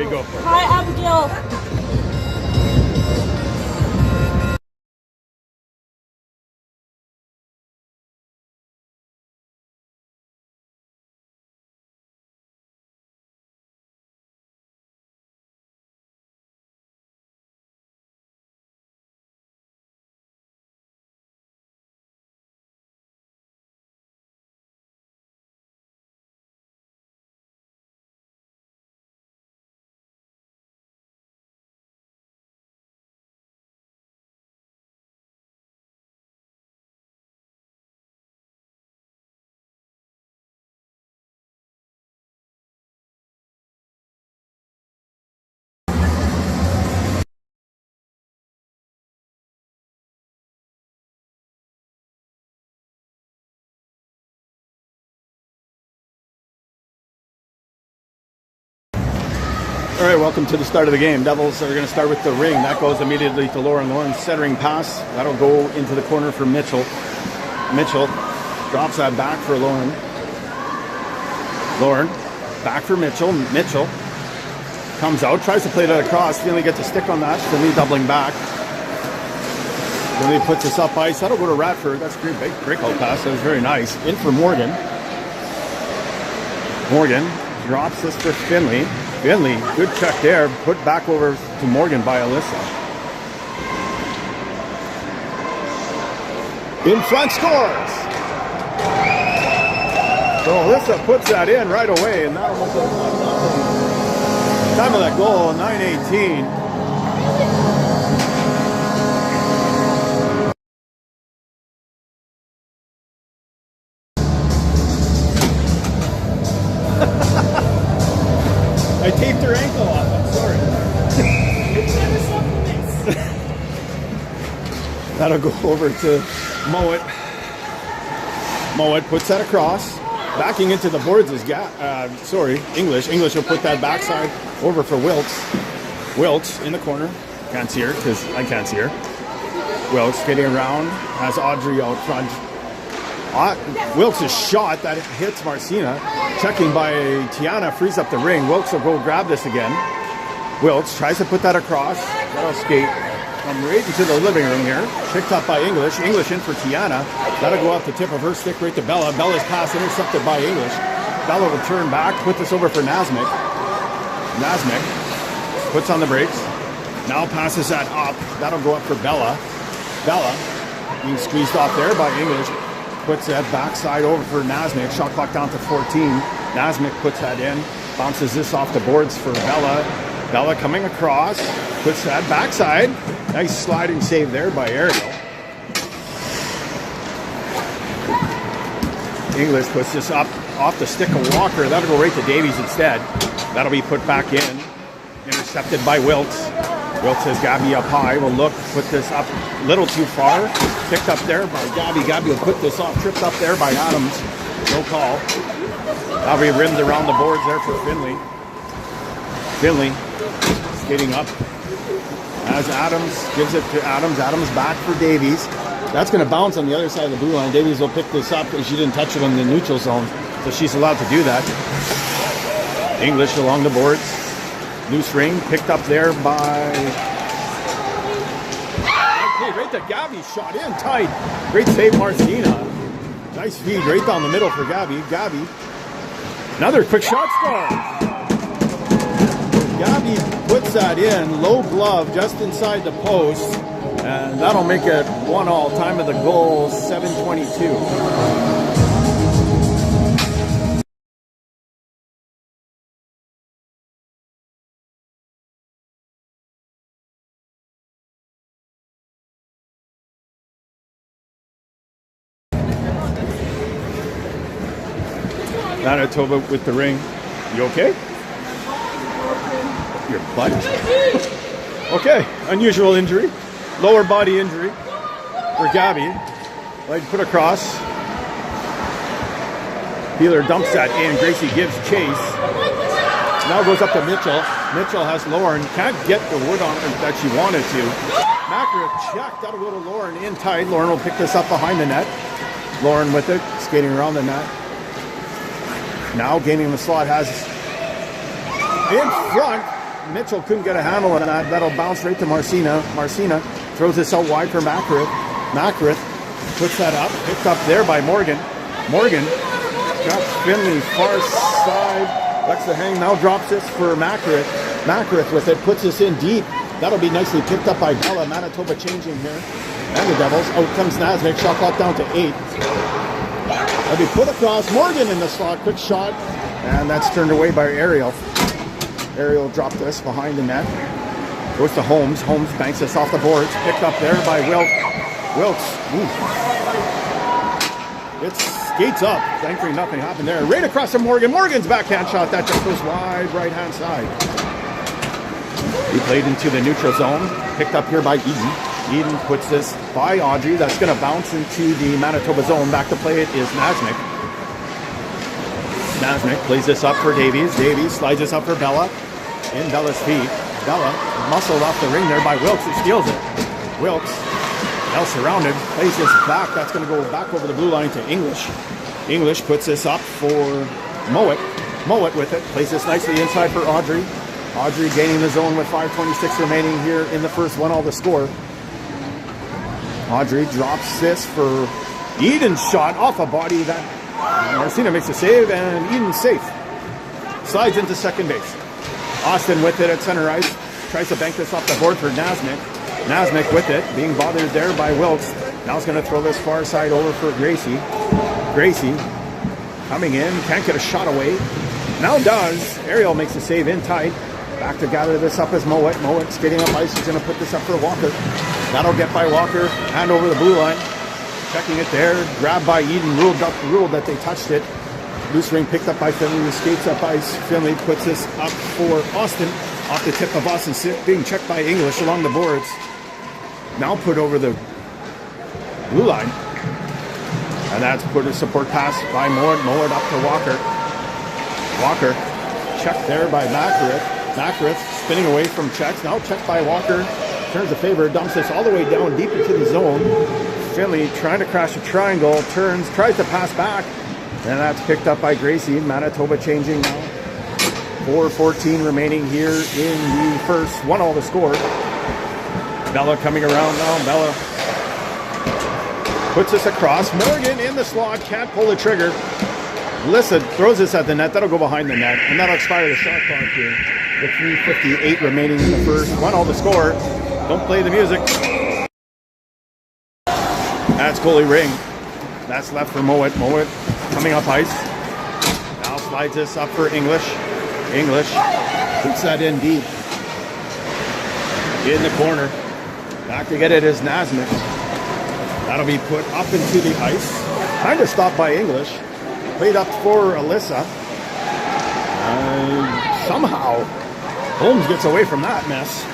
Okay, go. Hi, Abigail. All right, welcome to the start of the game. Devils are going to start with the ring. That goes immediately to Lauren. Lauren's centering pass. That'll go into the corner for Mitchell. Mitchell drops that back for Lauren. Lauren, back for Mitchell. Mitchell comes out, tries to play that across. Finley gets a stick on that. Finley doubling back. Finley puts this up ice. That'll go to Radford. That's a great breakout pass. That was very nice. In for Morgan. Morgan drops this for Finley. Finley, good check there. Put back over to Morgan by Alyssa. In front, scores! So Alyssa puts that in right away, and that'll make it 1-0. Time of that goal, 9:18. I taped her ankle off, I'm sorry. That'll go over to Mowat. Mowat puts that across. Backing into the boards is English. English will put that backside over for Wilkes. Wilkes in the corner. Can't see her because I can't see her. Wilkes getting around. Has Audrey out front. Wilkes' shot that hits Marcina. Checking by Tiana frees up the ring. Wilkes will go grab this again. Wilkes tries to put that across. That'll skate come right into the living room here. Picked up by English. English in for Tiana. That'll go off the tip of her stick right to Bella. Bella's pass intercepted by English. Bella will turn back. Put this over for Nasmik. Nasmik puts on the brakes. Now passes that up. That'll go up for Bella. Bella being squeezed off there by English. Puts that backside over for Nasmik. Shot clock down to 14. Nasmik puts that in. Bounces this off the boards for Bella. Bella coming across. Puts that backside. Nice sliding save there by Ariel. English puts this up off the stick of Walker. That'll go right to Davies instead. That'll be put back in. Intercepted by Wilkes. Wilkes has Gabby up high. Will look, put this up a little too far. Picked up there by Gabby. Gabby will put this off. Tripped up there by Adams. No call. That'll be rimmed around the boards there for Finley. Finley skating up. As Adams gives it to Adams. Adams back for Davies. That's going to bounce on the other side of the blue line. Davies will pick this up because she didn't touch it in the neutral zone. So she's allowed to do that. English along the boards. Loose ring picked up there by... Okay, right to Gabby. Shot in tight. Great save, Marcina. Nice feed right down the middle for Gabby. Gabby. Another quick shot score. Gabby puts that in. Low glove just inside the post. And that'll make it 1-1. Time of the goal, 7:22. Toba with the ring. You okay? Your butt? Okay, unusual injury. Lower body injury for Gabby. Leg put across. Healer dumps that in. Gracie gives chase. Now goes up to Mitchell. Mitchell has Lauren. Can't get the wood on her that she wanted to. Macker check. That'll go to Lauren in tight. Lauren will pick this up behind the net. Lauren with it. Skating around the net. Now gaining the slot has in front. Mitchell couldn't get a handle on that. That'll bounce right to Marcina. Marcina throws this out wide for Makarith. Makarith puts that up. Picked up there by Morgan. Morgan got Finley far side. Lets the hang. Now drops this for Makarith. Makarith with it. Puts this in deep. That'll be nicely picked up by Bella. Manitoba changing here. And the Devils. Out comes Nasmik. Shot clock down to 8. That'll be put across. Morgan in the slot. Quick shot. And that's turned away by Ariel. Ariel dropped this behind the net. Goes to Holmes. Holmes banks this off the boards. Picked up there by Wilkes. It skates up. Thankfully nothing happened there. Right across to Morgan. Morgan's backhand shot. That just goes wide right-hand side. He played into the neutral zone. Picked up here by Eden. Eden puts this by Audrey. That's going to bounce into the Manitoba zone. Back to play it is Nasmik. Nasmik plays this up for Davies. Davies slides this up for Bella. In Bella's feet. Bella muscled off the ring there by Wilkes. Who steals it. Wilkes, now surrounded, plays this back. That's going to go back over the blue line to English. English puts this up for Mowat. Mowat with it. Plays this nicely inside for Audrey. Audrey gaining the zone with 5:26 remaining here in the first one. All the score. Audrey drops this for Eden's shot off a body. That Marcina makes a save and Eden's safe. Slides into second base. Austin with it at center ice. Tries to bank this off the board for Nasmik. Nasmik with it. Being bothered there by Wilkes. Now he's going to throw this far side over for Gracie. Gracie coming in. Can't get a shot away. Now does. Ariel makes a save in tight. Back to gather this up as Mowat. Mowat skating up ice. He's going to put this up for Walker. That'll get by Walker. Hand over the blue line. Checking it there. Grabbed by Eden. Ruled that they touched it. Loose ring picked up by Finley. Who skates up ice. Finley puts this up for Austin. Off the tip of Austin. Being checked by English along the boards. Now put over the blue line. And that's put a support pass by Mowat. Mowat up to Walker. Walker. Checked there by Makarith. Makarith spinning away from checks. Now checked by Walker. Turns the favor. Dumps this all the way down deep into the zone. Finley trying to crash a triangle. Turns. Tries to pass back. And that's picked up by Gracie. Manitoba changing now. 4:14 remaining here in the first. 1-all the score. Bella coming around now. Bella puts this across. Morgan in the slot. Can't pull the trigger. Lissa throws this at the net. That'll go behind the net. And that'll expire the shot clock here. With 3:58 remaining in the first. 1-all the score. Don't play the music. That's goalie ring. That's left for Mowat. Mowat coming up ice. Now slides this up for English. English puts that in deep. In the corner. Back to get it is Nasmik. That'll be put up into the ice. Kind of stopped by English. Played up for Alyssa. Somehow Holmes gets away from that mess.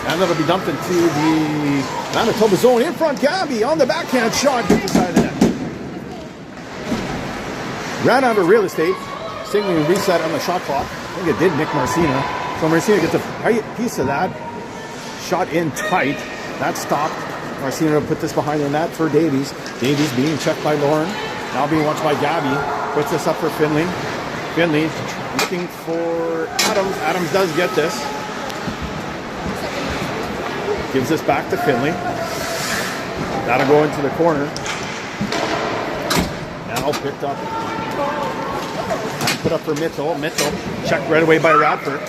And that'll be dumped into the Manitoba zone. In front, Gabby on the backhand shot. Hit the side of the net. Ran out of real estate. Signaling reset on the shot clock. I think it did Nick Marcina. So Marcina gets a piece of that. Shot in tight. That stopped. Marcina put this behind the net for Davies. Davies being checked by Lauren. Now being watched by Gabby. Puts this up for Finley. Finley looking for Adams. Adams does get this. Gives this back to Finley. That'll go into the corner. Now picked up. And put up for Mitchell. Mitchell checked right away by Radford.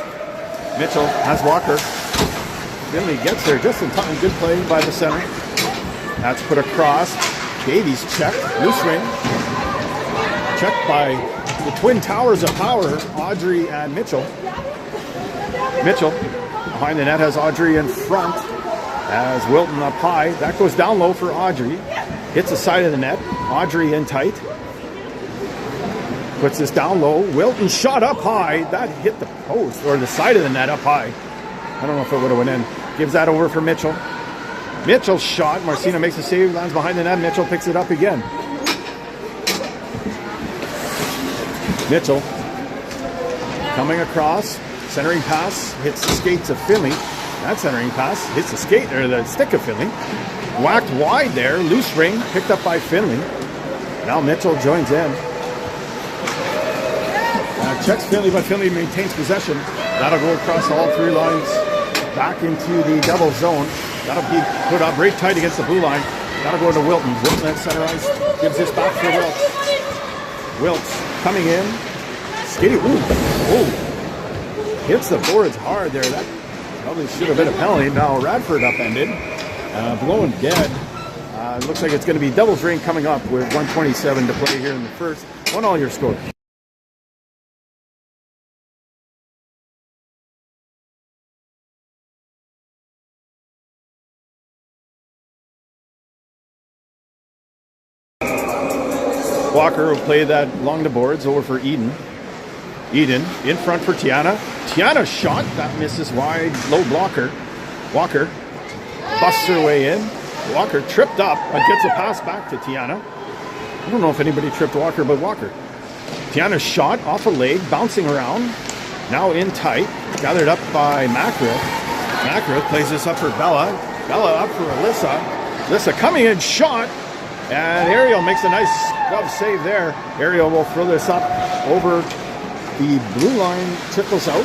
Mitchell has Walker. Finley gets there just in time. Good play by the center. That's put across. Davies checked. Loose ring. Checked by the twin towers of power, Audrey and Mitchell. Mitchell behind the net has Audrey in front. As Wilton up high. That goes down low for Audrey. Hits the side of the net. Audrey in tight. Puts this down low. Wilton shot up high. That hit the post or the side of the net up high. I don't know if it would have went in. Gives that over for Mitchell. Mitchell's shot. Marcina makes a save. Lands behind the net. Mitchell picks it up again. Mitchell coming across. Centering pass. Hits the skates of Finley. That centering pass hits the skate or the stick of Finley. Whacked wide there. Loose ring picked up by Finley. Now Mitchell joins in. Checks Finley, but Finley maintains possession. That'll go across all 3 lines, back into the Devils zone. That'll be put up right tight against the blue line. That'll go to Wilton. Wilton at center ice gives this back for Wiltz. Wiltz coming in. Skinny. Ooh. Hits the boards hard there. That probably should have been a penalty. Now Radford upended. Blowing dead. Looks like it's going to be Devils rain coming up with 1:27 to play here in the first. 1-all your score. Walker will play that along the boards over for Eden. Eden in front for Tiana. Tiana shot. That misses wide. Low blocker. Walker busts her way in. Walker tripped up but gets a pass back to Tiana. I don't know if anybody tripped Walker but Walker. Tiana's shot off a leg, bouncing around. Now in tight. Gathered up by Macra. Macra plays this up for Bella. Bella up for Alyssa. Alyssa coming in, shot. And Ariel makes a nice glove save there. Ariel will throw this up over the blue line, trickles out.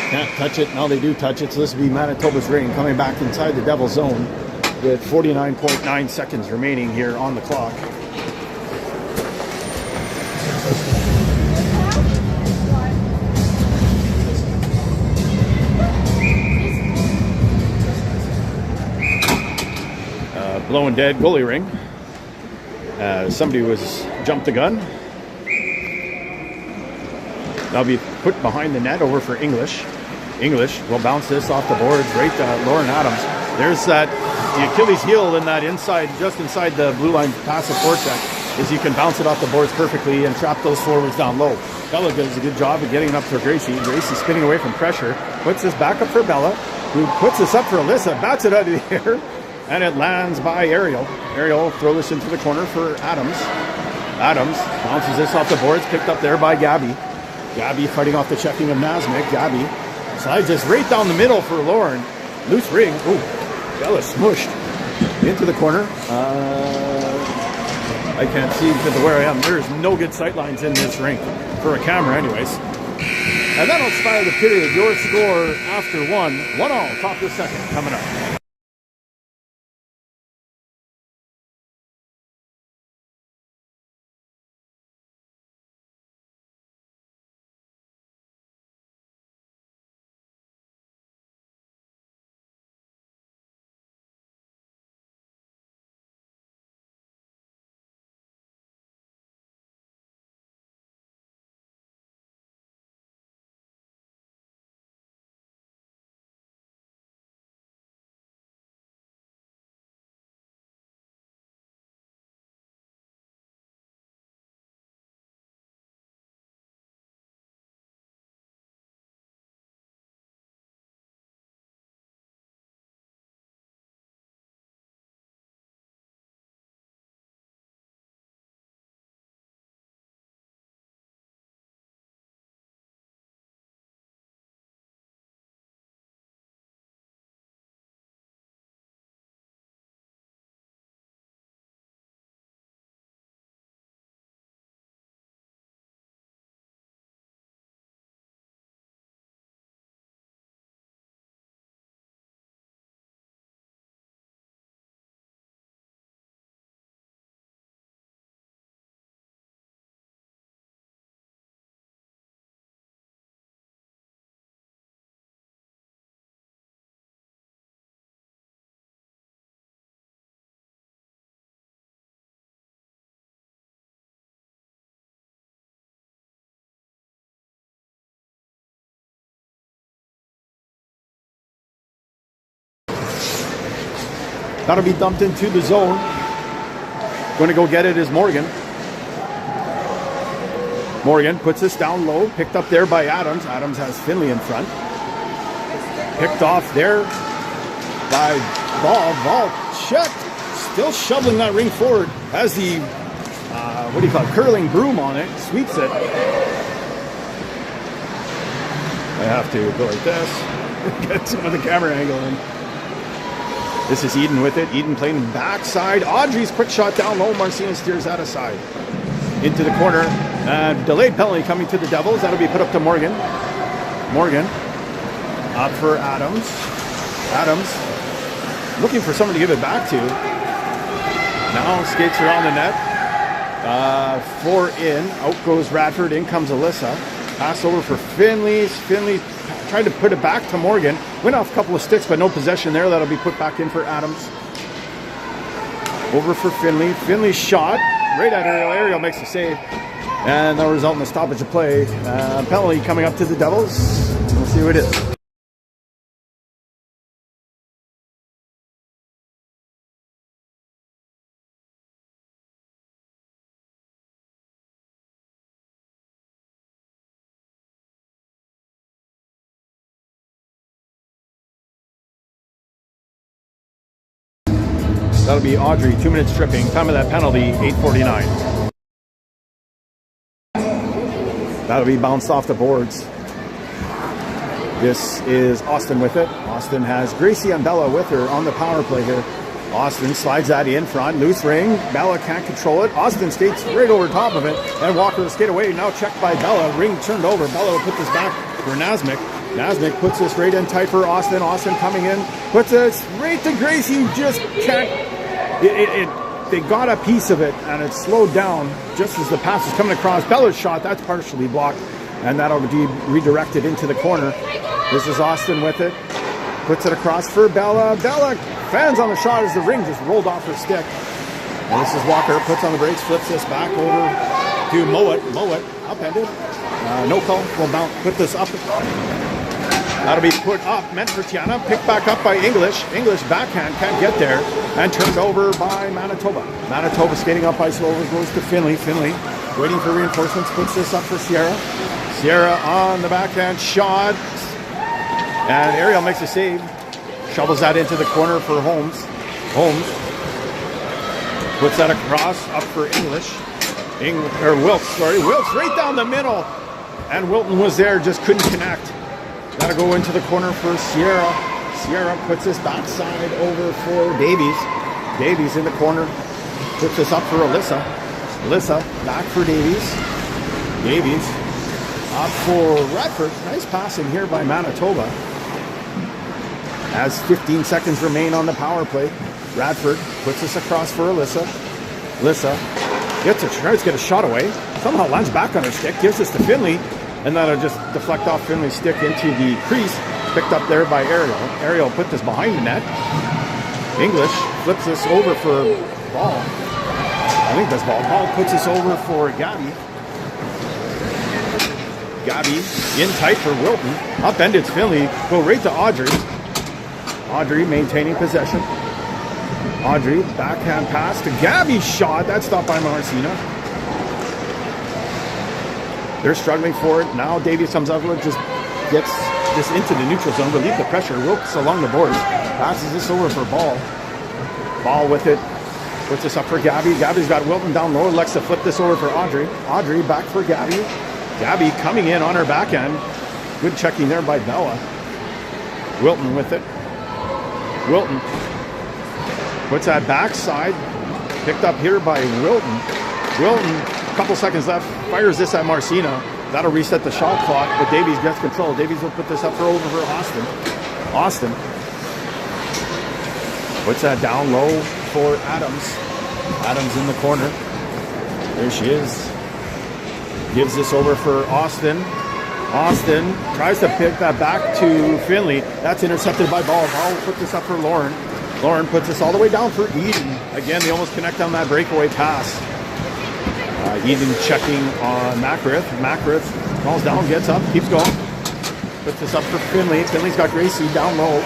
Can't touch it. Now they do touch it. So this will be Manitoba's rain coming back inside the Devil zone with 49.9 seconds remaining here on the clock. Blowing dead goalie ring. Somebody was jumped the gun. That'll be put behind the net over for English. English will bounce this off the boards right to Lauren Adams. There's that the Achilles heel in that inside, just inside the blue line passive forecheck, is you can bounce it off the boards perfectly and trap those forwards down low. Bella does a good job of getting it up for Gracie. Gracie spinning away from pressure, puts this back up for Bella, who puts this up for Alyssa, bats it out of the air, and it lands by Ariel. Ariel will throw this into the corner for Adams. Adams bounces this off the boards, picked up there by Gabby. Gabby fighting off the checking of Nasmik. Gabby slides this right down the middle for Lauren. Loose ring. Ooh, Bella smushed into the corner. I can't see because of where I am. There's no good sight lines in this rink for a camera anyways. And that'll start the period. Your score after 1-1-all. Top of the second coming up. That'll be dumped into the zone. Going to go get it is Morgan. Morgan puts this down low. Picked up there by Adams. Adams has Finley in front. Picked off there by Ball. Ball checked. Still shoveling that ring forward. Has the, what do you call it, curling broom on it. Sweeps it. I have to go like this. Get some of the camera angle in. This is Eden with it. Eden playing backside. Audrey's quick shot down low. Marcina steers that aside. Into the corner. Delayed penalty coming to the Devils. That'll be put up to Morgan. Morgan. Up for Adams. Adams looking for someone to give it back to. Now skates around the net. 4 in. Out goes Radford. In comes Alyssa. Pass over for Finley. Finley tried to put it back to Morgan. Went off a couple of sticks, but no possession there. That'll be put back in for Adams. Over for Finley. Finley's shot. Right at Ariel. Ariel makes the save. And that'll result in a stoppage of play. Penalty coming up to the Devils. We'll see who it is. That'll be Audrey, 2 minutes stripping. Time of that penalty, 8:49. That'll be bounced off the boards. This is Austin with it. Austin has Gracie and Bella with her on the power play here. Austin slides that in front, loose ring. Bella can't control it. Austin skates right over top of it, and Walker will skate away. Now checked by Bella. Ring turned over. Bella will put this back for Nasmik. Nasmik puts this right in tight for Austin. Austin coming in, puts this right to Gracie. Just can't. They got a piece of it, and it slowed down just as the pass is coming across. Bella's shot, that's partially blocked, and that'll be redirected into the corner. This is Austin with it. Puts it across for Bella. Bella fans on the shot as the ring just rolled off her stick. And this is Walker, puts on the brakes, flips this back over to Mowat. Mowat, upended. No call, we'll put this up. That'll be put up, meant for Tiana, picked back up by English. English backhand, can't get there, and turned over by Manitoba. Manitoba skating up ice over, goes to Finley. Finley waiting for reinforcements, puts this up for Sierra. Sierra on the backhand shot, and Ariel makes a save. Shovels that into the corner for Holmes. Holmes puts that across, up for English. Wilkes, sorry. Wilkes right down the middle, and Wilton was there, just couldn't connect. That'll go into the corner for Sierra. Sierra puts this backside over for Davies. Davies in the corner. Puts this up for Alyssa. Alyssa back for Davies. Davies up for Radford. Nice passing here by Manitoba. As 15 seconds remain on the power play. Radford puts this across for Alyssa. Alyssa tries to get a shot away. Somehow lands back on her stick. Gives this to Finley. And that'll just deflect off Finley's stick into the crease. Picked up there by Ariel. Ariel put this behind the net. English flips this over for Ball. I think that's Ball. Ball puts this over for Gabby. Gabby in tight for Wilton. Upended Finley. Go right to Audrey. Audrey maintaining possession. Audrey backhand pass to Gabby's shot. That's stopped by Marcina. They're struggling for it. Now Davies comes up with it, just gets this into the neutral zone, relieve the pressure. Wilkes along the boards. Passes this over for Ball. Ball with it. Puts this up for Gabby. Gabby's got Wilton down low. Likes to flip this over for Audrey. Audrey back for Gabby. Gabby coming in on her backhand. Good checking there by Bella. Wilton with it. Wilton puts that backside. Picked up here by Wilton. Wilton, a couple seconds left, fires this at Marcina. That'll reset the shot clock, but Davies gets control. Davies will put this up over for Austin. Austin puts that down low for Adams. Adams in the corner. There she is. Gives this over for Austin. Austin tries to pick that back to Finley. That's intercepted by Ball. Ball will put this up for Lauren. Lauren puts this all the way down for Eden. Again, they almost connect on that breakaway pass. Eden checking on Macrith. Macrith falls down, gets up, keeps going. Puts this up for Finley. Finley's got Gracie down low.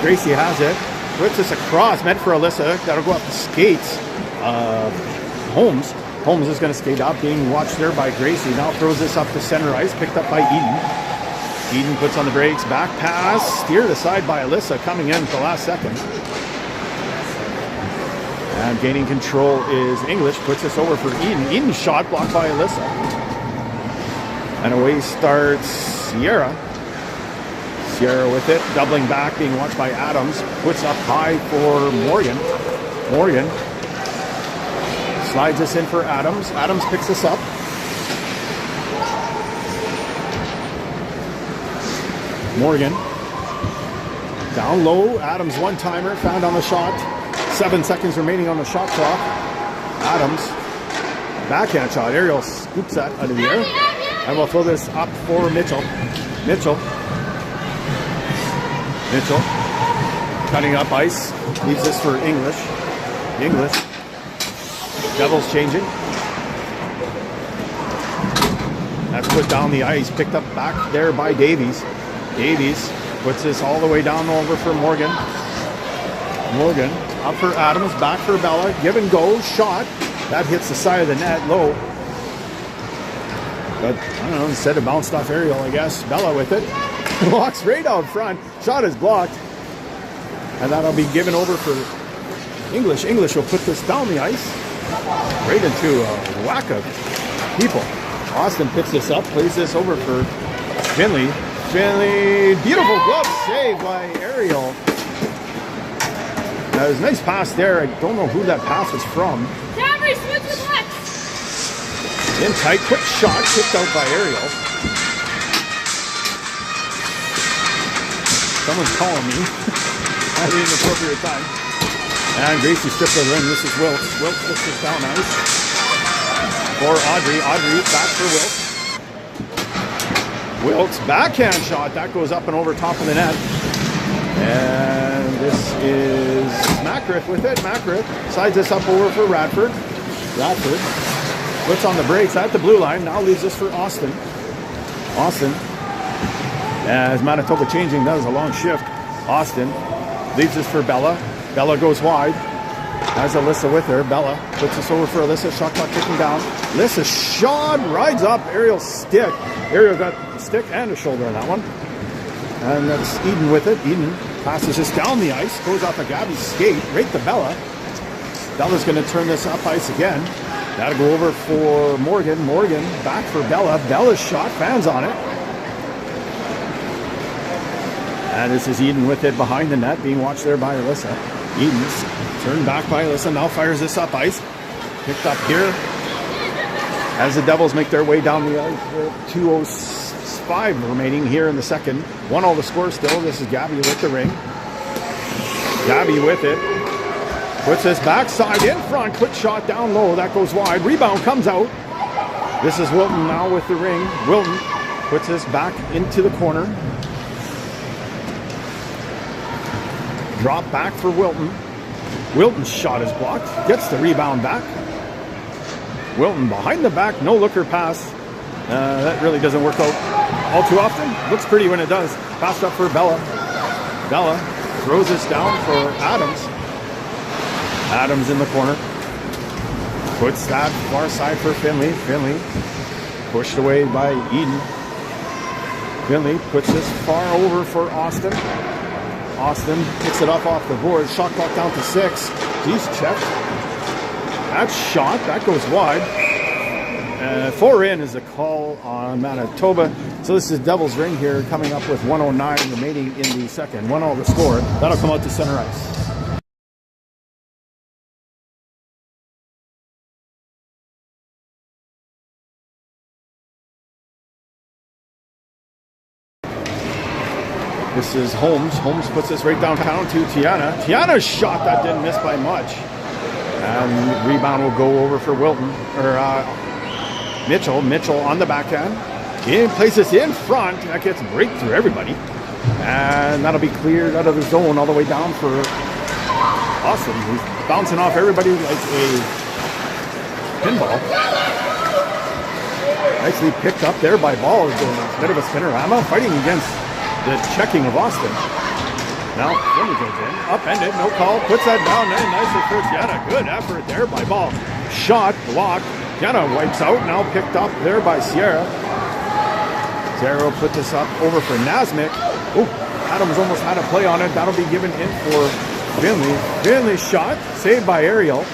Gracie has it. Puts this across, meant for Alyssa. That'll go up the skates. Holmes. Holmes is going to skate up, being watched there by Gracie. Now throws this up to center ice, picked up by Eden. Eden puts on the brakes, back pass, steered aside by Alyssa, coming in at the last second. And gaining control is English, puts this over for Eden. Eden's shot blocked by Alyssa. And away starts Sierra. Sierra with it, doubling back, being watched by Adams. Puts up high for Morgan. Morgan slides this in for Adams. Adams picks this up. Morgan. Down low. Adams one-timer. Found on the shot. 7 seconds remaining on the shot clock. Adams. Backhand shot. Ariel scoops that out of the air. And we'll throw this up for Mitchell. Mitchell. Cutting up ice. Leaves this for English. Devils changing. That's put down the ice. Picked up back there by Davies. Davies puts this all the way down over for Morgan. Morgan up for Adams. Back for Bella. Give and go. Shot. That hits the side of the net low. But, I don't know, instead of bounced off Ariel, I guess. Bella with it. Walks right out front. Shot is blocked. And that'll be given over for English. English will put this down the ice. Right into a whack of people. Austin picks this up. Plays this over for Finley. Beautiful glove save by Ariel. That was a nice pass there. I don't know who that pass was from. In tight, quick shot, kicked out by Ariel. Someone's calling me at an inappropriate time. And Gracie stripped the ring. This is Wilkes. Wilkes puts this down ice. For Audrey. Audrey back for Wilkes. Wilkes backhand shot. That goes up and over top of the net. And this is Macriff with it. Macriff sides this up over for Radford. Radford puts on the brakes at the blue line. Now leaves this for Austin. Austin. As Manitoba changing, that was a long shift. Austin leaves this for Bella. Bella goes wide. Has Alyssa with her. Bella puts this over for Alyssa. Shot clock kicking down. Alyssa shot, rides up Ariel's stick. Ariel got a stick and a shoulder on that one. And that's Eden with it. Eden passes this down the ice. Goes off of Gabby's skate. Right to Bella. Bella's going to turn this up ice again. That'll go over for Morgan. Morgan back for Bella. Bella's shot. Fans on it. And this is Eden with it behind the net. Being watched there by Alyssa. Eden's turned back by Alyssa. Now fires this up ice. Picked up here. As the Devils make their way down the ice. 2:05 remaining here in the second. 1-1 the score still. This is Gabby with the ring. Gabby with it. Puts this backside in front. Quick shot down low. That goes wide. Rebound comes out. This is Wilton now with the ring. Wilton puts this back into the corner. Drop back for Wilton. Wilton's shot is blocked. Gets the rebound back. Wilton behind the back. No looker pass. That really doesn't work out all too often. Looks pretty when it does. Passed up for Bella. Bella throws this down for Adams. Adams in the corner. Puts that far side for Finley. Finley pushed away by Eden. Finley puts this far over for Austin. Austin picks it up off the board. Shot clock down to 6. He's checked. That shot, that goes wide. 4 in is a call on Manitoba. So this is Devil's Ring here coming up with 1:09 remaining in the second. 1-0 the score. That'll come out to center ice. This is Holmes. Holmes puts this right downtown to Tiana. Tiana's shot that didn't miss by much. And rebound will go over for Wilton. Or Mitchell. Mitchell on the backhand. He places in front. That gets break through everybody. And that'll be cleared out of the zone all the way down for Austin. He's bouncing off everybody like a pinball. Nicely picked up there by Ball. A bit of a spinorama. Fighting against the checking of Austin. Now, Finley goes in. Upended, no call. Puts that down there. Nicely for Tiana. Good effort there by Ball. Shot, blocked. Tiana wipes out. Now picked up there by Sierra. Sierra will put this up over for Nasmik. Oh, Adams almost had a play on it. That'll be given in for Finley. Finley's shot. Saved by Ariel.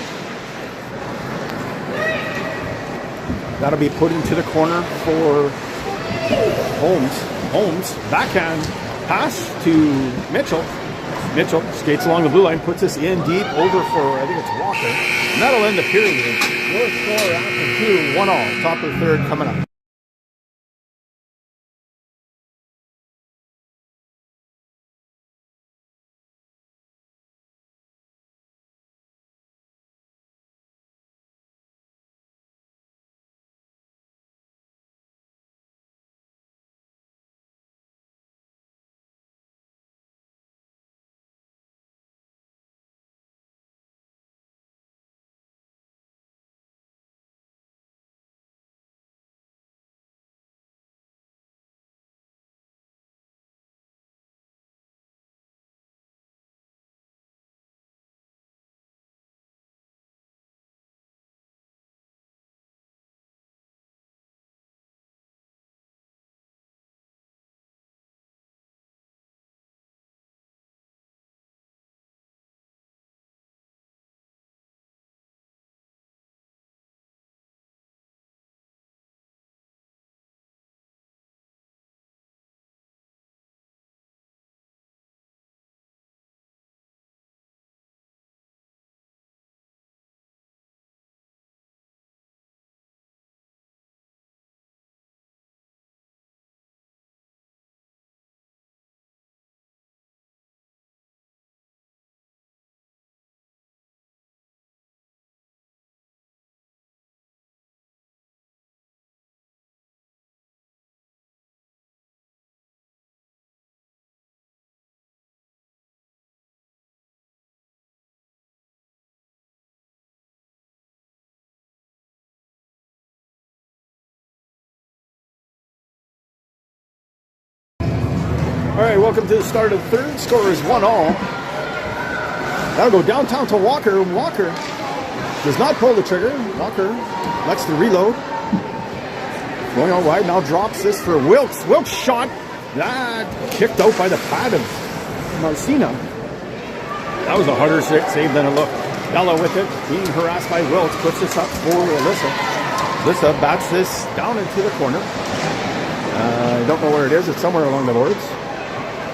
That'll be put into the corner for Holmes. Holmes, backhand pass to Mitchell. Mitchell skates along the blue line, puts this in deep over for, I think it's Walker. And that'll end the period. Your score after 2, 1-1. Top of the third coming up. All right, welcome to the start of the third. Score is 1-all. That'll go downtown to Walker. Walker does not pull the trigger. Walker lets the reload. Going out wide, now drops this for Wilkes. Wilkes shot. That kicked out by the pad of Marcina. That was a harder save than it looked. Bella with it, being harassed by Wilkes, puts this up for Alyssa. Alyssa bats this down into the corner. I don't know where it is. It's somewhere along the boards.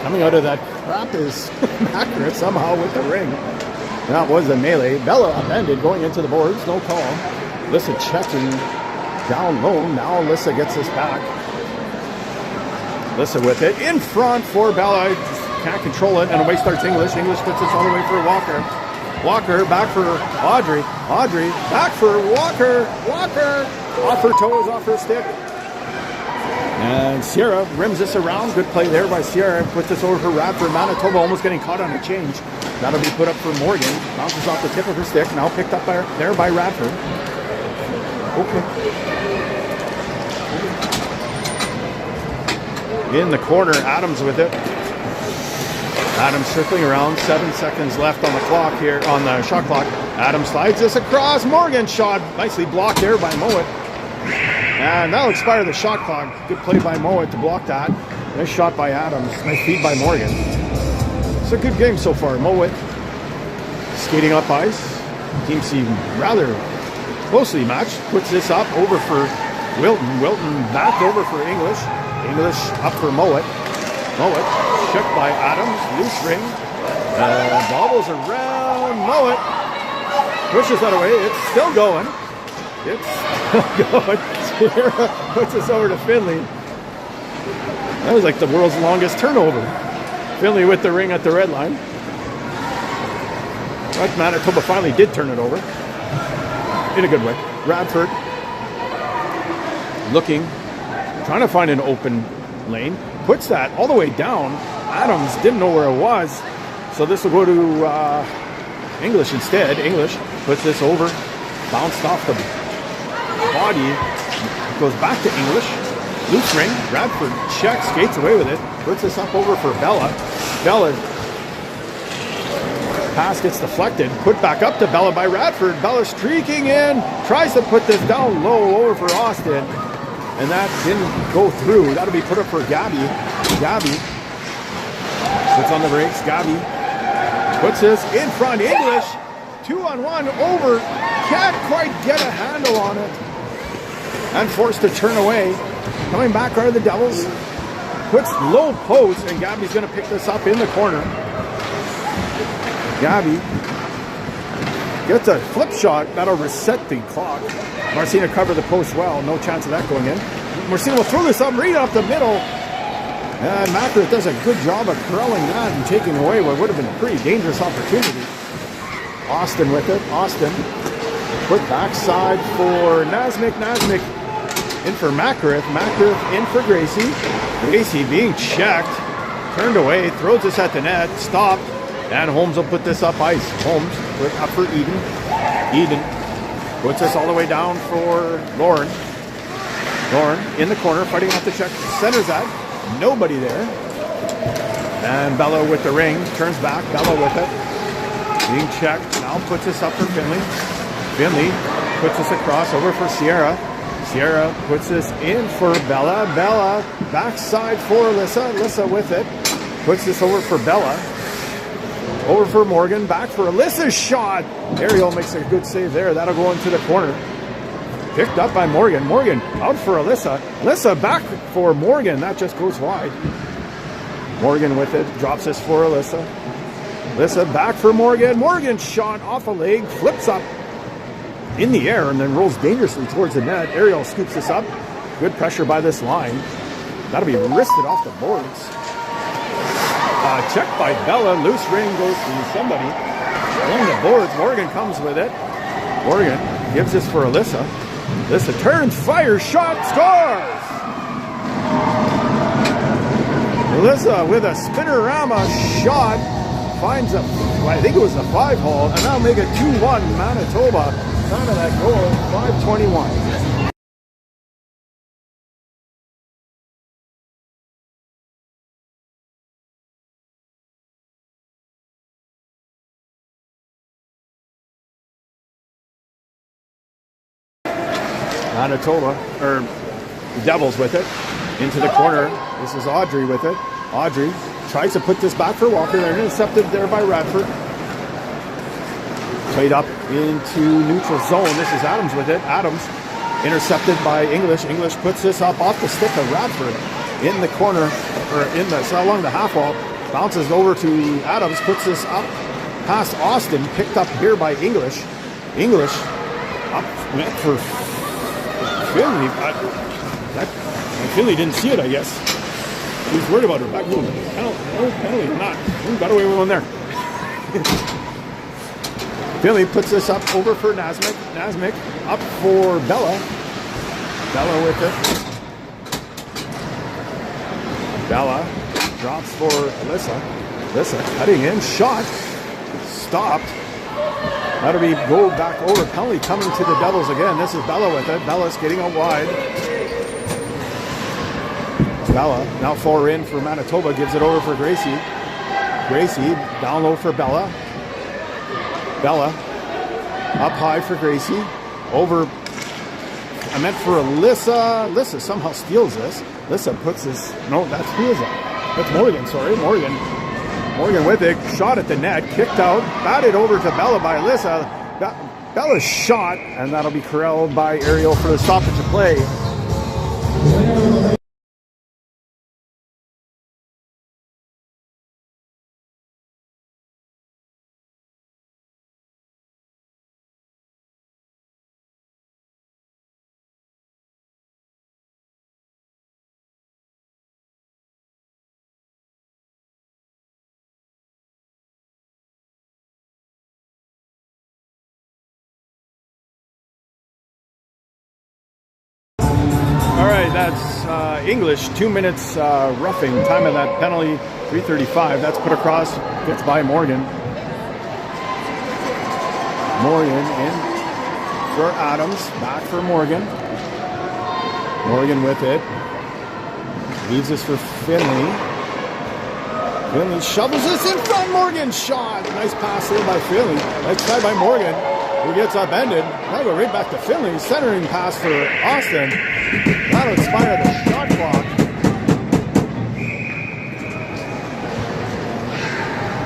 Coming out of that crap is accurate somehow with the ring. That was a melee. Bella upended going into the boards. No call. Alyssa checking down low. Now Alyssa gets this back. Alyssa with it. In front for Bella. Can't control it. And away starts English. English puts this all the way for Walker. Walker back for Audrey. Audrey back for Walker. Walker off her toes, off her stick. And Sierra rims this around. Good play there by Sierra. Puts this over for Radford. Manitoba almost getting caught on a change. That'll be put up for Morgan. Bounces off the tip of her stick. Now picked up there by Radford. Okay. In the corner, Adams with it. Adams circling around. 7 seconds left on the clock here, on the shot clock. Adams slides this across. Morgan shot. Nicely blocked there by Mowat. And that'll expire the shot clock. Good play by Mowat to block that. Nice shot by Adams. Nice feed by Morgan. It's a good game so far. Mowat skating up ice. Teams seem rather closely matched. Puts this up over for Wilton. Wilton back over for English. English up for Mowat. Mowat checked by Adams. Loose ring. Bobbles around Mowat. Pushes that away. It's still going. It's still going. Sierra puts this over to Finley. That was like the world's longest turnover. Finley with the ring at the red line. But Manitoba finally did turn it over. In a good way. Radford looking, trying to find an open lane. Puts that all the way down. Adams didn't know where it was. So this will go to English instead. English puts this over. Bounced off the body. Goes back to English. Loose ring. Radford checks, skates away with it. Puts this up over for Bella. Bella. Pass gets deflected. Put back up to Bella by Radford. Bella streaking in. Tries to put this down low over for Austin. And that didn't go through. That'll be put up for Gabby. Gabby. Puts on the brakes. Gabby. Puts this in front. English. 2-on-1 over. Can't quite get a handle on it. And forced to turn away. Coming back are the Devils. Puts low post, and Gabby's going to pick this up in the corner. Gabby gets a flip shot. That'll reset the clock. Marcina covered the post well. No chance of that going in. Marcina will throw this up right up the middle. And Macker does a good job of curling that and taking away what would have been a pretty dangerous opportunity. Austin with it. Austin put backside for Nasmik. Nasmik in for Mackworth. Mackworth in for Gracie. Gracie being checked. Turned away. Throws this at the net. Stopped. And Holmes will put this up ice. Holmes put up for Eden. Eden puts this all the way down for Lauren. Lauren in the corner fighting off the check. Centers that. Nobody there. And Bella with the ring. Turns back. Bella with it. Being checked. Now puts this up for Finley. Finley puts this across over for Sierra. Sierra puts this in for Bella. Bella backside for Alyssa. Alyssa with it. Puts this over for Bella. Over for Morgan. Back for Alyssa's shot. Ariel makes a good save there. That'll go into the corner. Picked up by Morgan. Morgan out for Alyssa. Alyssa back for Morgan. That just goes wide. Morgan with it. Drops this for Alyssa. Alyssa back for Morgan. Morgan shot off a leg. Flips up in the air and then rolls dangerously towards the net. Ariel scoops this up. Good pressure by this line. That'll be wristed off the boards. Checked by Bella. Loose ring goes to somebody. Along the boards. Morgan comes with it. Morgan gives this for Alyssa. Alyssa turns, fires, shot, scores! Alyssa with a spinnerama shot. Finds a, I think it was a 5-hole. And that'll make it 2-1 Manitoba. Time of that goal, 5:21. Manitoba, or the Devils with it. Into the corner. This is Audrey with it. Audrey tries to put this back for Walker. They're intercepted there by Radford. Played up into neutral zone. This is Adams with it. Adams intercepted by English. English puts this up off the stick of Radford in the corner, or in the, so along the half wall. Bounces over to Adams, puts this up past Austin, picked up here by English. English up went for Finley. Finley didn't see it, I guess. He was worried about her back movement. Penalty, not. Got away with one there. Finley puts this up over for Nasmik. Nasmik up for Bella. Bella with it. Bella drops for Alyssa. Alyssa cutting in. Shot. Stopped. That'll be go back over. Penalty coming to the Devils again. This is Bella with it. Bella's getting out wide. Bella now 4 in for Manitoba. Gives it over for Gracie. Gracie down low for Bella. Bella up high for Gracie. Over. I meant for Alyssa. Alyssa somehow steals this. Alyssa puts this. No, that's who is that? That's Morgan. Sorry, Morgan. Morgan with it. Shot at the net. Kicked out. Batted over to Bella by Alyssa. Bella's shot, and that'll be corralled by Ariel for the stoppage of play. That's English, 2 minutes roughing. Time of that penalty, 3:35. That's put across, gets by Morgan. Morgan in for Adams, back for Morgan. Morgan with it. Leaves this for Finley. Finley shovels this in front. Morgan shot. Nice pass there by Finley. Nice try by Morgan, who gets upended. That'll go right back to Finley. Centering pass for Austin. That'll expire the shot clock.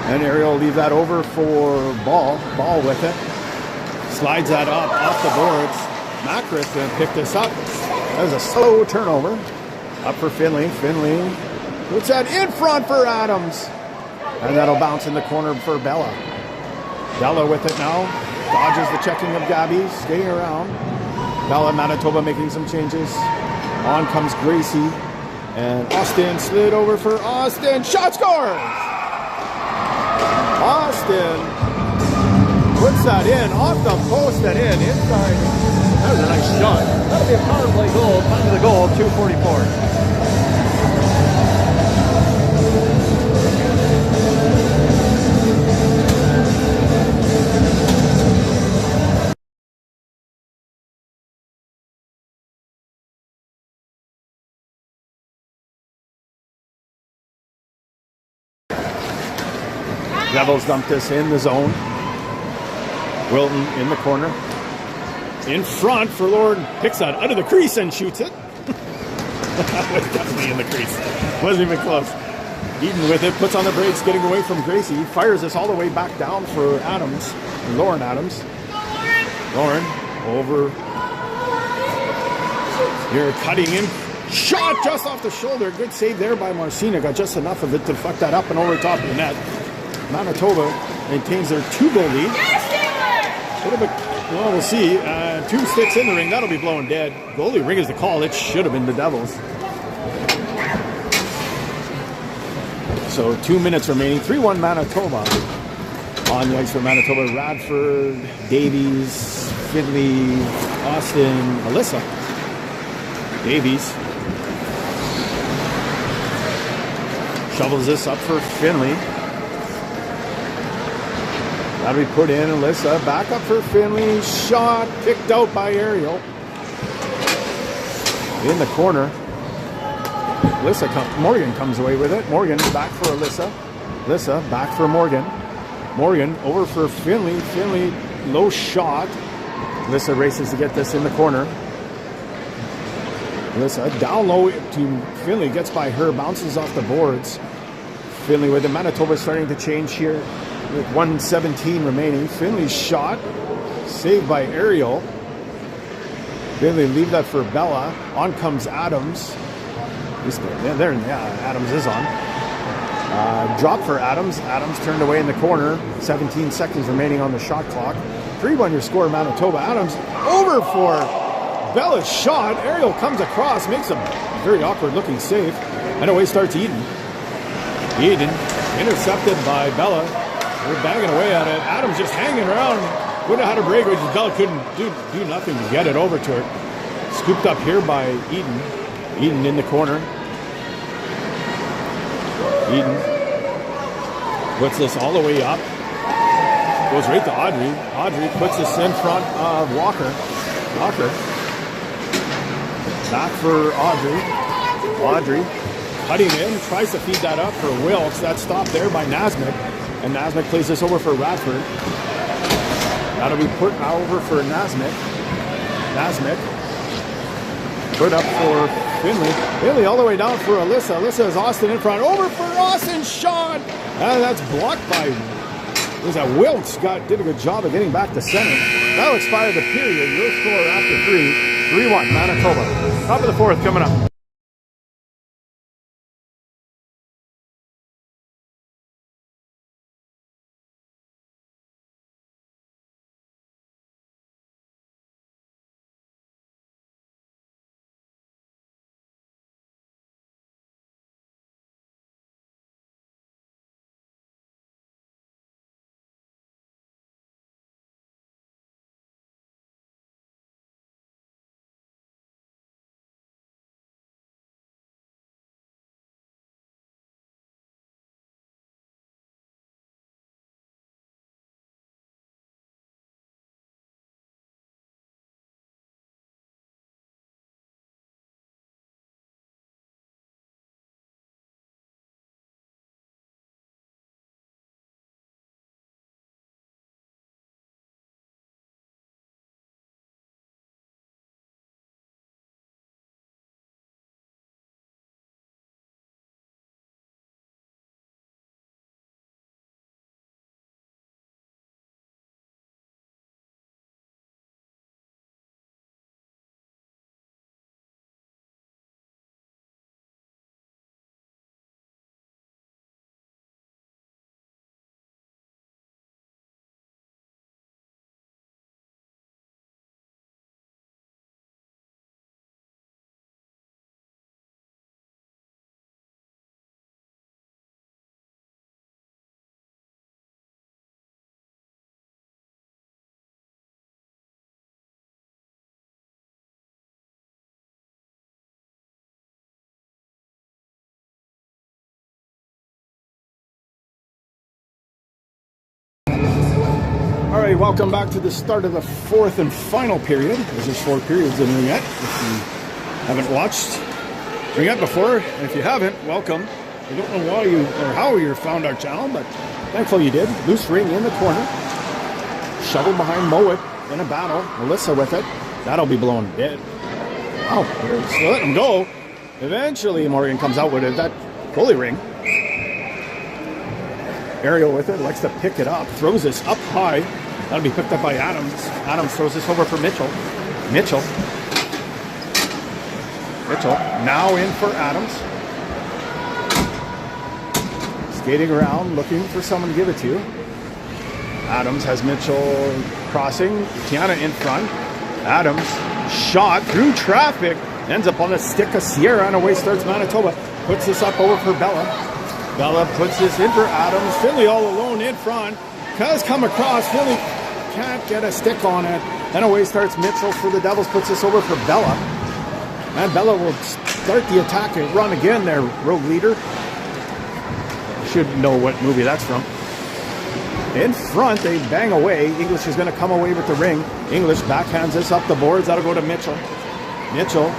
And Ariel will leave that over for Ball. Ball with it. Slides that up off the boards. Macris then pick this up. That was a slow turnover. Up for Finley. Finley puts that in front for Adams. And that'll bounce in the corner for Bella. Bella with it now. Dodges the checking of Gabby. Skating around. Bella, Manitoba making some changes. On comes Gracie. And Austin slid over for Austin. Shot scores! Austin puts that in. Off the post and in. Inside. That was a nice shot. That'll be a power play goal. Time of the goal, 2:44. Devils dump this in the zone. Wilton in the corner. In front for Lord. Picks that out of the crease and shoots it. That was definitely in the crease. Wasn't even close. Eden with it. Puts on the brakes, getting away from Gracie. Fires this all the way back down for Adams. Lauren Adams. Lauren over. Here cutting in. Shot just off the shoulder. Good save there by Marcina. Got just enough of it to fuck that up and over the top of the net. Manitoba maintains their 2-goal lead. Bit of a, well, we'll see. 2 sticks in the ring. That'll be blown dead. Goalie ring is the call. It should have been the Devils. So 2 minutes remaining. 3-1 Manitoba. On the ice for Manitoba. Radford, Davies, Finley, Austin, Alyssa. Davies shovels this up for Finley. That'll be put in. Alyssa back up for Finley. Shot kicked out by Ariel. In the corner. Morgan comes away with it. Morgan back for Alyssa. Alyssa back for Morgan. Morgan over for Finley. Finley low shot. Alyssa races to get this in the corner. Alyssa down low to Finley, gets by her, bounces off the boards. Finley with the Manitoba starting to change here with 1:17 remaining. Finley's shot saved by Ariel. Finley leave that for Bella. On comes Adams. Adams is on. Drop for Adams. Adams turned away in the corner. 17 seconds remaining on the shot clock. 3-1 your score, Manitoba. Adams over for Bella's shot. Ariel comes across, makes a very awkward looking save. And away starts Eden. Eden intercepted by Bella. They're banging away at it. Adams just hanging around. Would have had a break, which Bella couldn't do nothing to get it over to her. Scooped up here by Eden. Eden in the corner. Eden puts this all the way up. Goes right to Audrey. Audrey puts this in front of Walker. Walker. Back for Audrey. Audrey cutting in. Tries to feed that up for Wilkes. That's stopped there by Nasmith. And Nasmith plays this over for Radford. That'll be put over for Nasmith. Nasmith. Put up for Finley. Finley all the way down for Alyssa. Alyssa is Austin in front. Over for Austin. Shot. And that's blocked by... Wilkes did a good job of getting back to center. That'll expire the period. Your score after 3-1 Manitoba. Top of the fourth coming up. All right, welcome back to the start of the fourth and final period. There's 4 periods in Ringette. If you haven't watched Ringette before, and if you haven't, welcome. I don't know why you or how you found our channel, but thankfully you did. Loose ring in the corner. Shovel behind Mowat in a battle. Melissa with it. That'll be blown dead. Wow, still letting him go. Eventually Morgan comes out with it. That goalie ring. Ariel with it, likes to pick it up, throws this up high. That'll be picked up by Adams. Adams throws this over for Mitchell. Mitchell now in for Adams. Skating around, looking for someone to give it to. Adams has Mitchell crossing. Tiana in front. Adams shot through traffic. Ends up on the stick of Sierra, and away starts Manitoba. Puts this up over for Bella. Bella puts this in for Adams. Finley all alone in front. Does come across. Finley can't get a stick on it. And away starts Mitchell for the Devils. Puts this over for Bella. And Bella will start the attack and run again there, road leader. Should know what movie that's from. In front, they bang away. English is going to come away with the ring. English backhands this up the boards. That'll go to Mitchell. Mitchell,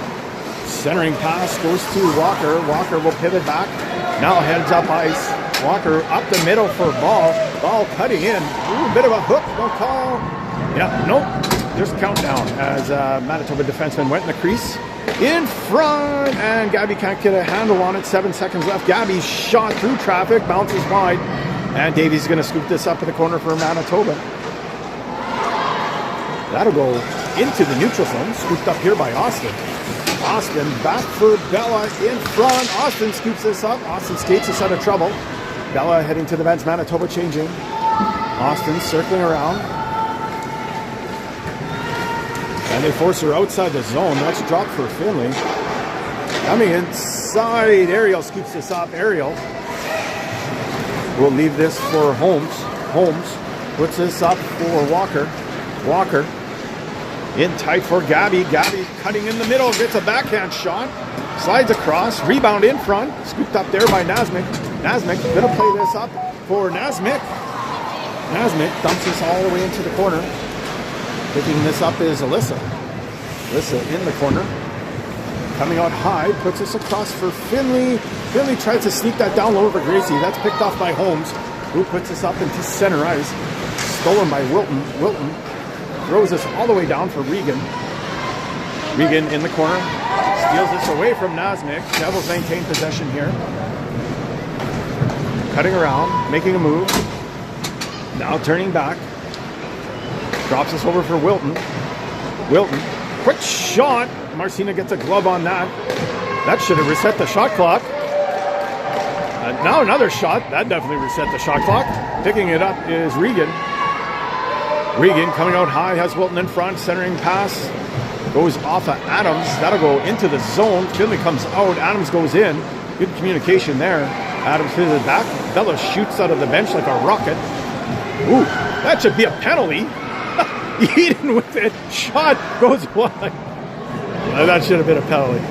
centering pass, goes to Walker. Walker will pivot back. Now heads up ice. Walker up the middle for Ball. Ball cutting in. Ooh, bit of a hook. No call. Yeah, nope. There's a countdown as Manitoba defenseman went in the crease. in front, and Gabby can't get a handle on it. 7 seconds left. Gabby shot through traffic, bounces wide, and Davies going to scoop this up in the corner for Manitoba. That'll go into the neutral zone, scooped up here by Austin. Austin back for Bella in front. Austin scoops this up. Austin skates us out of trouble. Bella heading to the bench. Manitoba changing. Austin circling around. And they force her outside the zone. That's dropped for Finley. Coming inside. Ariel scoops this up. Ariel will leave this for Holmes. Holmes puts this up for Walker. Walker in tight for Gabby. Gabby cutting in the middle. Gets a backhand shot. Slides across. Rebound in front. Scooped up there by Nazmic. Nazmic going to play this up for Nazmic. Nazmic dumps this all the way into the corner. Picking this up is Alyssa. Alyssa in the corner. Coming out high. Puts this across for Finley. Finley tries to sneak that down low over Gracie. That's picked off by Holmes, who puts this up into center ice. Stolen by Wilton. Wilton throws this all the way down for Regan. Regan in the corner. Steals this away from Nazmic. Devils maintain possession here. Cutting around. Making a move. Now turning back. Drops this over for Wilton. Wilton. Quick shot. Marcina gets a glove on that. That should have reset the shot clock. Now another shot. That definitely reset the shot clock. Picking it up is Regan. Regan coming out high. Has Wilton in front. Centering pass. Goes off of Adams. That'll go into the zone. Finley comes out. Adams goes in. Good communication there. Adams hits it back. Bella shoots out of the bench like a rocket. Ooh, that should be a penalty. Eden with it. Shot goes wide. Well, that should have been a penalty.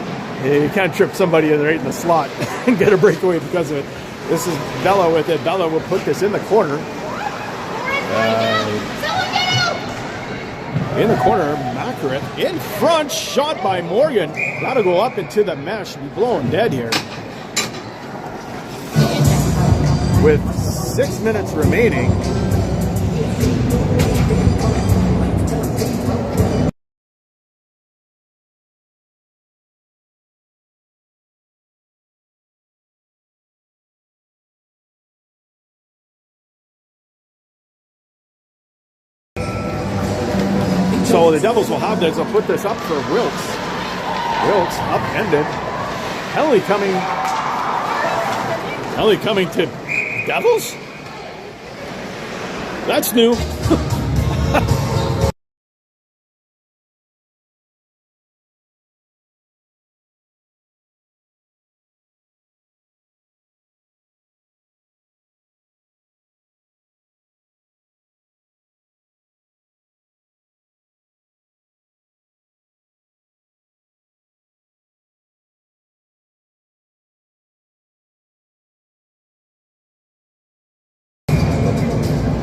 You can't trip somebody right in the slot and get a breakaway because of it. This is Bella with it. Bella will put this in the corner. In the corner, Makarit in front. Shot by Morgan. That'll go up into the mesh. Be blowing dead here. With 6 minutes remaining. So the Devils will have this. They'll put this up for Wilkes. Wilkes upended. Penalty coming to Devils? That's new.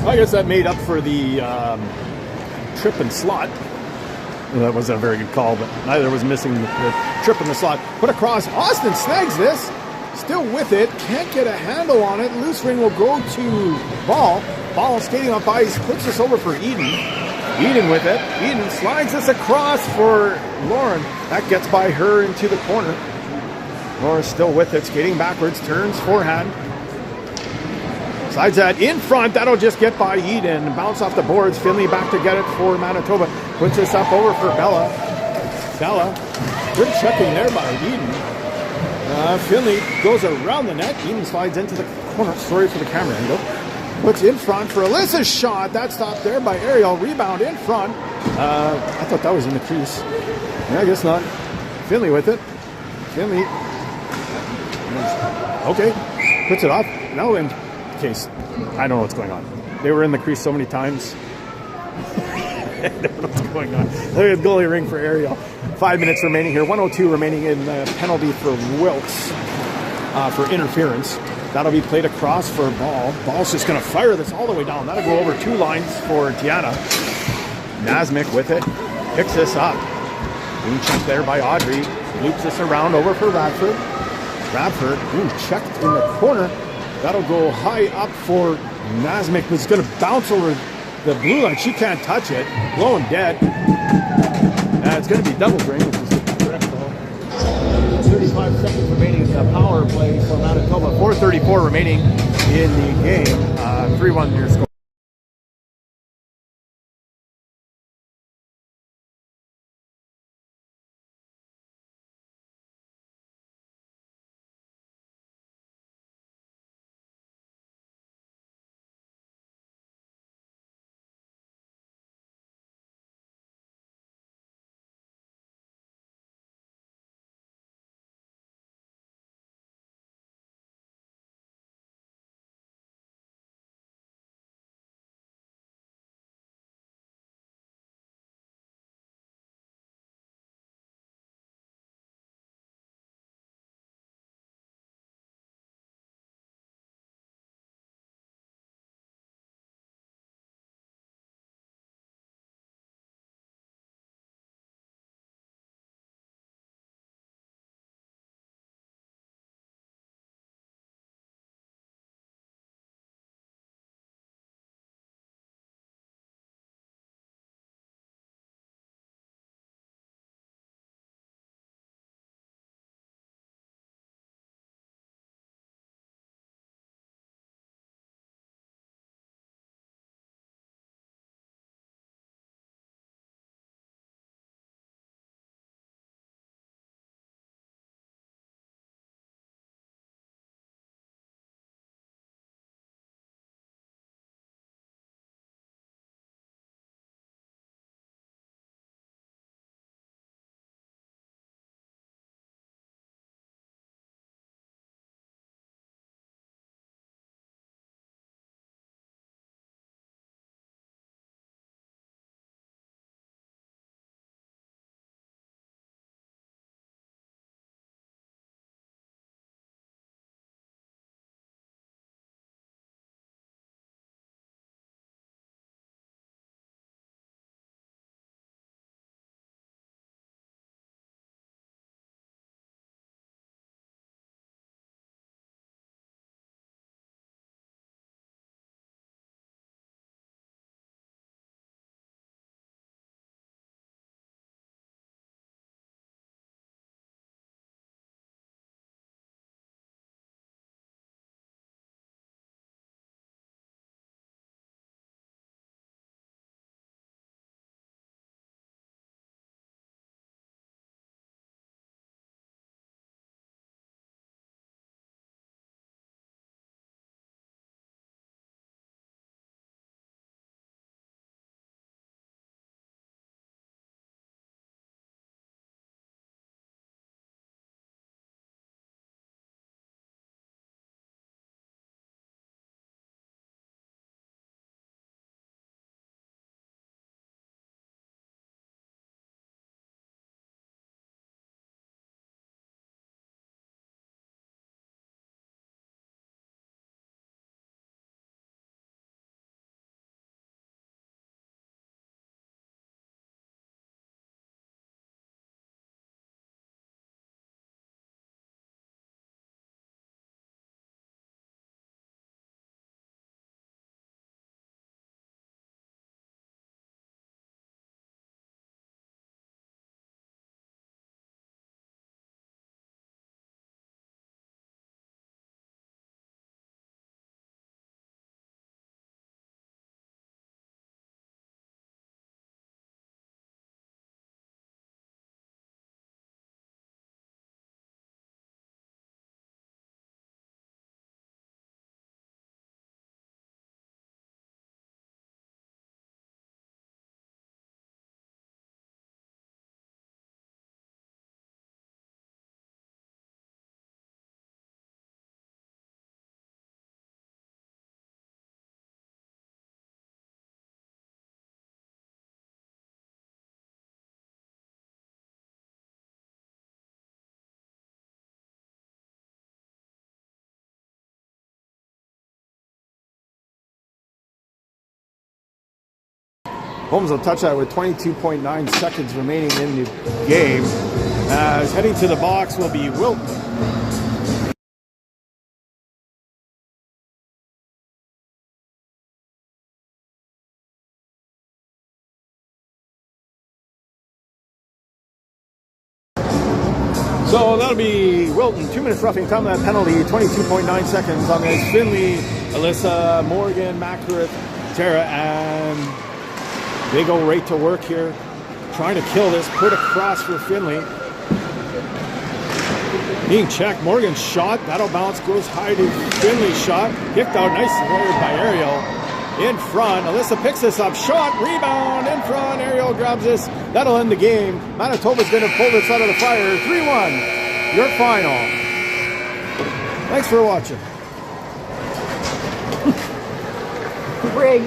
I guess that made up for the trip and slot. That wasn't a very good call, but neither was missing the trip in the slot. Put across. Austin snags this. Still with it. Can't get a handle on it. Loose ring will go to Ball. Ball skating off ice. Puts this over for Eden. Eden with it. Eden slides this across for Lauren. That gets by her into the corner. Laura's still with it. Skating backwards. Turns forehand. Slides that in front. That'll just get by Eden. Bounce off the boards. Finley back to get it for Manitoba. Puts this up over for Bella. Bella. Good checking there by Eden. Finley goes around the net. Eden slides into the corner. Sorry for the camera angle. Puts in front for Alyssa's shot. That stopped there by Ariel. Rebound in front. I thought that was in the crease. Yeah, I guess not. Finley with it. Finley. Okay. Puts it off. Now in case. I don't know what's going on. They were in the crease so many times. I don't know what's going on. Look at the goalie ring for Ariel. 5 minutes remaining here. 1:02 remaining in the penalty for Wilkes for interference. That'll be played across for Ball. Ball's just going to fire this all the way down. That'll go over 2 lines for Tiana. Nazmic with it. Picks this up. Being checked there by Audrey. Loops this around over for Radford. Radford being checked in the corner. That'll go high up for Nazmic, who's going to bounce over the blue line. She can't touch it. Blowing dead. It's going to be double ring, which is the correct call. 35 seconds remaining in the power play for Manitoba. 4:34 remaining in the game. 3-1 your score. Holmes will touch that with 22.9 seconds remaining in the game. As heading to the box will be Wilt. So that'll be Wilton. 2 minutes roughing time on that penalty. 22.9 seconds on this. Finley, Alyssa, Morgan, Mackworth, Tara, and they go right to work here. Trying to kill this. Put across for Finley. Being checked. Morgan's shot. That'll bounce. Goes high to Finley's shot. Kicked out. Nice forward by Ariel. In front. Alyssa picks this up. Shot. Rebound. In front. Ariel grabs this. That'll end the game. Manitoba's going to pull this out of the fire. 3-1. Your final. Thanks for watching. Rig.